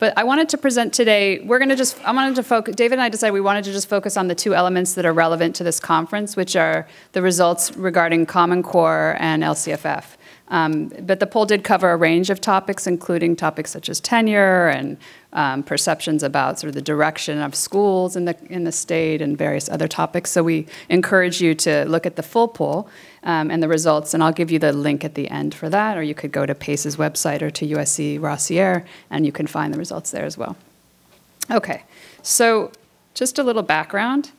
But I wanted to present today, David and I decided we wanted to just focus on the two elements that are relevant to this conference, which are the results regarding Common Core and LCFF. But the poll did cover a range of topics, including topics such as tenure and perceptions about sort of the direction of schools in the state and various other topics. So we encourage you to look at the full poll and the results, and I'll give you the link at the end for that, or you could go to PACE's website or to USC Rossier, and you can find the results there as well. Okay, so just a little background.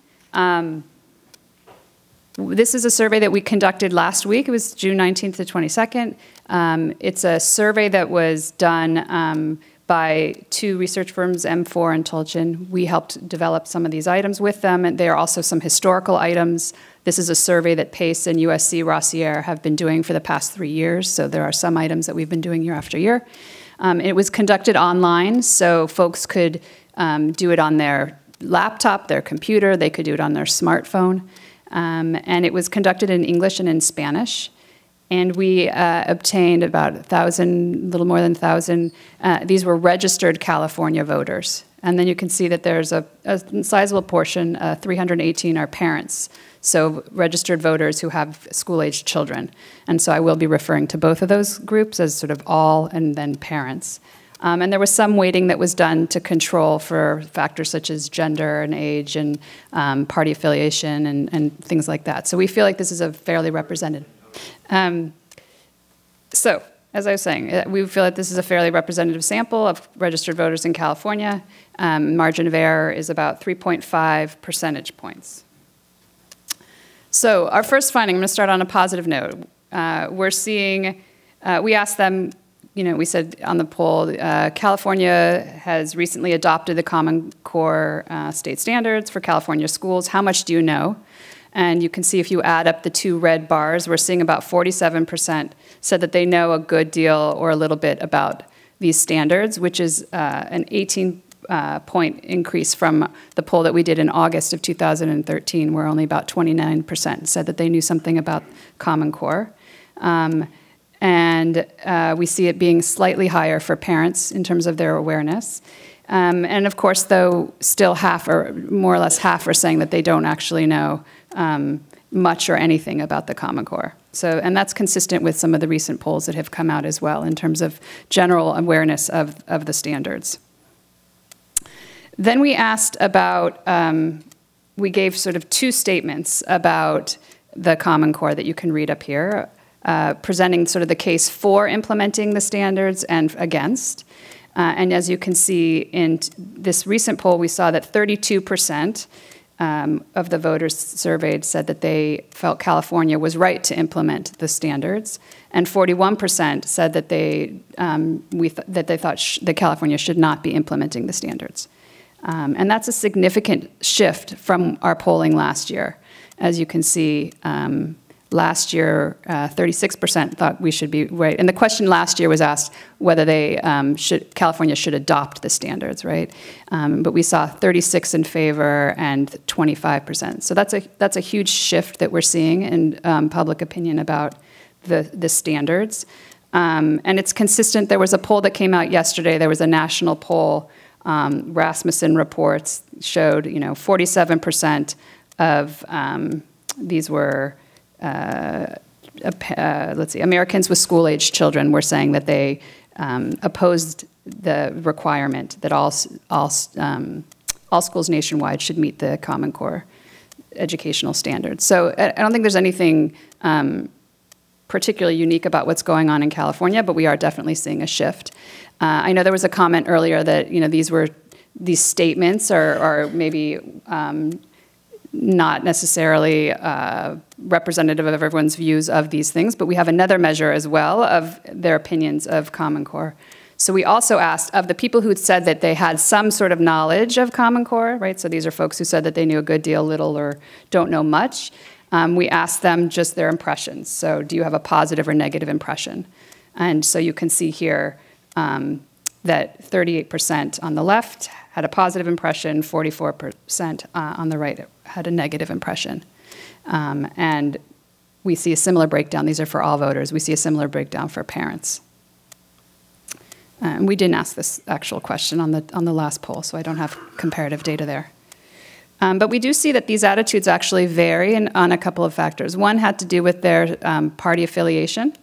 This is a survey that we conducted last week. It was June 19th to 22nd. It's a survey that was done by two research firms, M4 and Tolchin. We helped develop some of these items with them, and there are also some historical items. This is a survey that PACE and USC Rossier have been doing for the past 3 years, so there are some items that we've been doing year after year. It was conducted online, so folks could do it on their laptop, their computer, they could do it on their smartphone. And it was conducted in English and in Spanish. And we obtained about 1,000, a little more than 1,000. These were registered California voters. And then you can see that there's a sizable portion, 318 are parents. So registered voters who have school-aged children. And so I will be referring to both of those groups as sort of all and then parents. And there was some weighting that was done to control for factors such as gender and age and party affiliation and things like that. So we feel like this is a fairly represented. So, as I was saying, we feel that this is a fairly representative sample of registered voters in California. Margin of error is about 3.5 percentage points. So our first finding, I'm going to start on a positive note. We're seeing, we asked them, we said on the poll, California has recently adopted the Common Core state standards for California schools. How much do you know? And you can see if you add up the two red bars, we're seeing about 47% said that they know a good deal or a little bit about these standards, which is an 18-point increase from the poll that we did in August of 2013, where only about 29% said that they knew something about Common Core. And we see it being slightly higher for parents in terms of their awareness. And of course, though, still half, or more or less half, are saying that they don't actually know much or anything about the Common Core. So, and that's consistent with some of the recent polls that have come out as well in terms of general awareness of the standards. Then we asked about, we gave sort of two statements about the Common Core that you can read up here. Presenting sort of the case for implementing the standards and against. And as you can see in this recent poll, we saw that 32% of the voters surveyed said that they felt California was right to implement the standards, and 41% said that they thought that California should not be implementing the standards. And that's a significant shift from our polling last year. As you can see, last year, 36% thought we should be right. And the question last year was asked whether California should adopt the standards, right? But we saw 36 in favor and 25%. So that's a huge shift that we're seeing in public opinion about the standards. And it's consistent. There was a poll that came out yesterday. There was a national poll. Rasmussen reports showed, 47% of these were let's see, Americans with school-aged children were saying that they opposed the requirement that all schools nationwide should meet the Common Core educational standards. So I don't think there's anything particularly unique about what's going on in California, but we are definitely seeing a shift. I know there was a comment earlier that these statements are maybe not necessarily representative of everyone's views of these things, but we have another measure as well of their opinions of Common Core. So we also asked, of the people who said that they had some sort of knowledge of Common Core, right? So these are folks who said that they knew a good deal, little, or don't know much. We asked them just their impressions. So do you have a positive or negative impression? And so you can see here that 38% on the left had a positive impression, 44% on the right had a negative impression. And we see a similar breakdown. These are for all voters. We see a similar breakdown for parents. We didn't ask this actual question on the last poll, so I don't have comparative data there. But we do see that these attitudes actually vary on a couple of factors. One had to do with their party affiliation.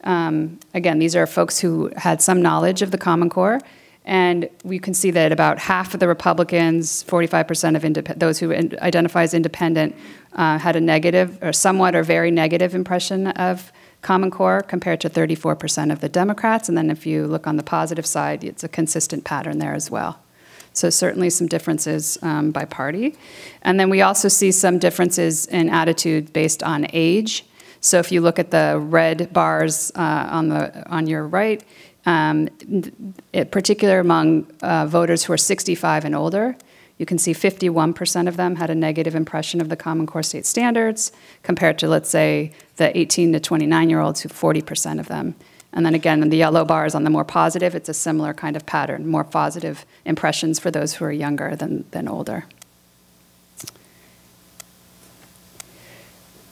Again, these are folks who had some knowledge of the Common Core, and we can see that about half of the Republicans, 45% of those who identify as independent, had a negative or somewhat or very negative impression of Common Core compared to 34% of the Democrats. And then if you look on the positive side, it's a consistent pattern there as well. So certainly some differences by party. And then we also see some differences in attitude based on age. So if you look at the red bars on your right, in particular among voters who are 65 and older, you can see 51% of them had a negative impression of the Common Core state standards, compared to, let's say, the 18 to 29-year-olds, who 40% of them. And then again, in the yellow bars on the more positive, it's a similar kind of pattern, more positive impressions for those who are younger than older.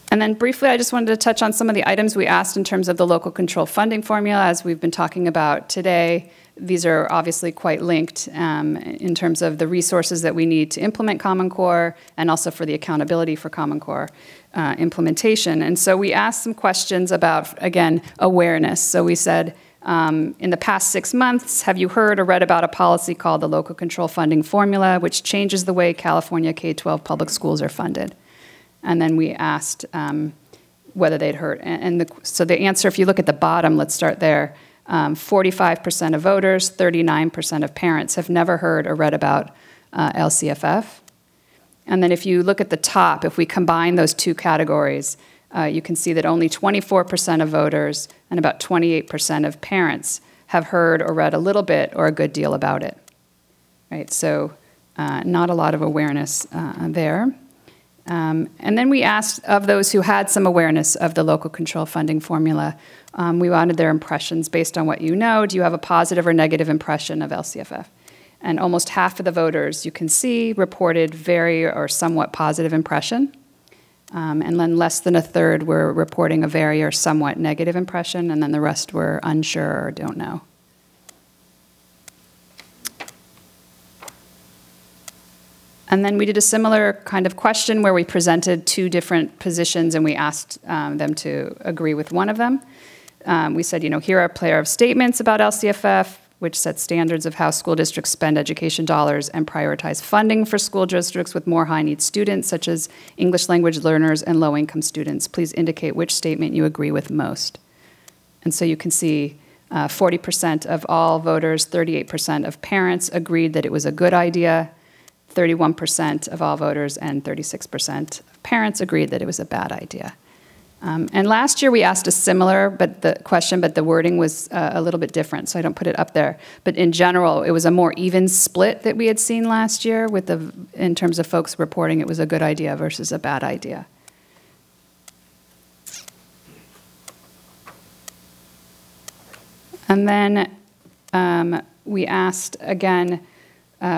And then briefly, I just wanted to touch on some of the items we asked in terms of the local control funding formula. As we've been talking about today, these are obviously quite linked in terms of the resources that we need to implement Common Core and also for the accountability for Common Core implementation. And so we asked some questions about, again, awareness. So we said, in the past 6 months, have you heard or read about a policy called the Local Control Funding Formula, which changes the way California K-12 public schools are funded? And then we asked whether they'd heard. So the answer, if you look at the bottom, let's start there, 45% of voters, 39% of parents have never heard or read about LCFF. And then if you look at the top, if we combine those two categories, you can see that only 24% of voters and about 28% of parents have heard or read a little bit or a good deal about it. Right, so not a lot of awareness there. And then we asked of those who had some awareness of the local control funding formula, we wanted their impressions based on what you know. Do you have a positive or negative impression of LCFF? And almost half of the voters, you can see, reported very or somewhat positive impression. And then less than a third were reporting a very or somewhat negative impression, and then the rest were unsure or don't know. And then we did a similar kind of question where we presented two different positions and we asked them to agree with one of them. We said, here are a pair of statements about LCFF, which set standards of how school districts spend education dollars and prioritize funding for school districts with more high-need students, such as English language learners and low-income students. Please indicate which statement you agree with most. And so you can see 40% of all voters, 38% of parents agreed that it was a good idea. 31% of all voters and 36% of parents agreed that it was a bad idea. And last year we asked a similar question, but the wording was a little bit different, so I don't put it up there. But in general, it was a more even split that we had seen last year in terms of folks reporting it was a good idea versus a bad idea. And then we asked again,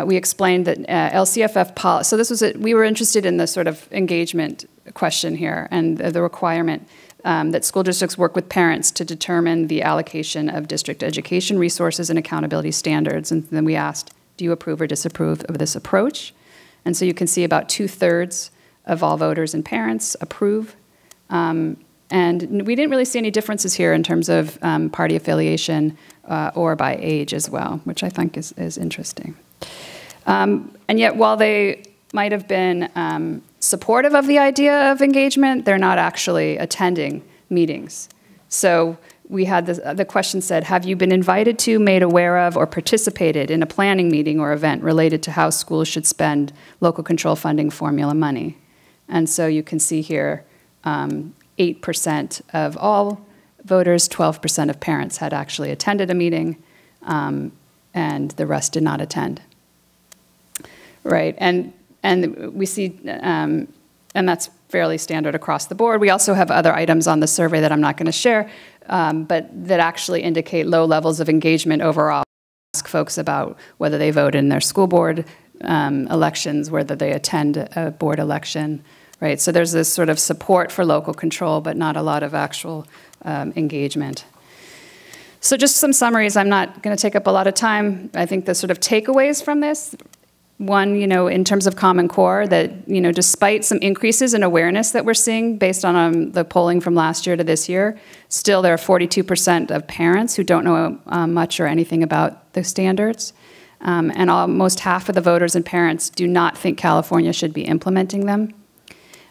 we explained that LCFF policy, so this was we were interested in the sort of engagement question here and the requirement that school districts work with parents to determine the allocation of district education resources and accountability standards. And then we asked, do you approve or disapprove of this approach? And so you can see about 2/3 of all voters and parents approve. And we didn't really see any differences here in terms of party affiliation or by age as well, which I think is interesting. And yet, while they might have been supportive of the idea of engagement, they're not actually attending meetings. So we had the question said, have you been invited to, made aware of, or participated in a planning meeting or event related to how schools should spend local control funding formula money? And so you can see here, 8% of all voters, 12% of parents had actually attended a meeting, and the rest did not attend. Right, and we see, and that's fairly standard across the board. We also have other items on the survey that I'm not going to share, but that actually indicate low levels of engagement overall. Ask folks about whether they vote in their school board elections, whether they attend a board election, right? So there's this sort of support for local control, but not a lot of actual engagement. So just some summaries. I'm not going to take up a lot of time. I think the sort of takeaways from this, one, in terms of Common Core, that, despite some increases in awareness that we're seeing based on the polling from last year to this year, still there are 42% of parents who don't know much or anything about the standards. And almost half of the voters and parents do not think California should be implementing them.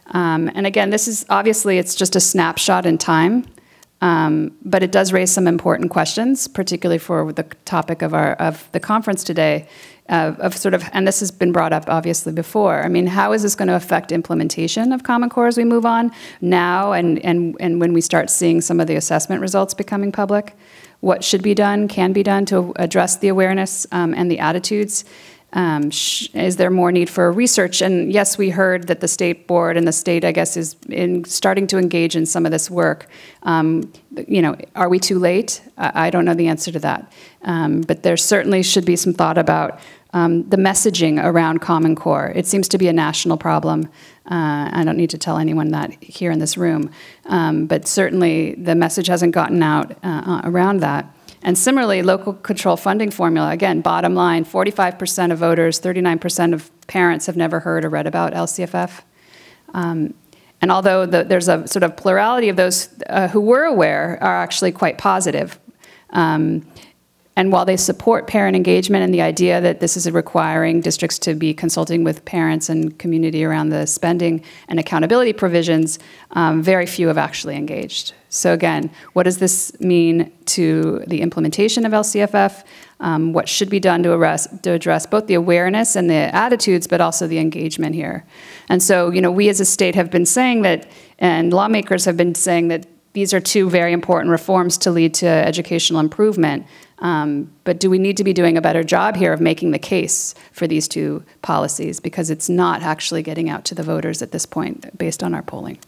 And again, this is obviously, it's just a snapshot in time. But it does raise some important questions, particularly for the topic of the conference today, and this has been brought up obviously before. I mean, how is this going to affect implementation of Common Core as we move on now and when we start seeing some of the assessment results becoming public? What should be done, can be done to address the awareness and the attitudes? Is there more need for research? And yes, we heard that the state board and the state, I guess, is starting to engage in some of this work. Are we too late? I don't know the answer to that. But there certainly should be some thought about the messaging around Common Core. It seems to be a national problem. I don't need to tell anyone that here in this room. But certainly the message hasn't gotten out around that. And similarly, local control funding formula, again, bottom line, 45% of voters, 39% of parents have never heard or read about LCFF. And although there's a sort of plurality of those who were aware are actually quite positive. And while they support parent engagement and the idea that this is requiring districts to be consulting with parents and community around the spending and accountability provisions, very few have actually engaged. So again, what does this mean to the implementation of LCFF? What should be done to address both the awareness and the attitudes, but also the engagement here? And so, we as a state have been saying that, and lawmakers have been saying that these are two very important reforms to lead to educational improvement. But do we need to be doing a better job here of making the case for these two policies? Because it's not actually getting out to the voters at this point based on our polling.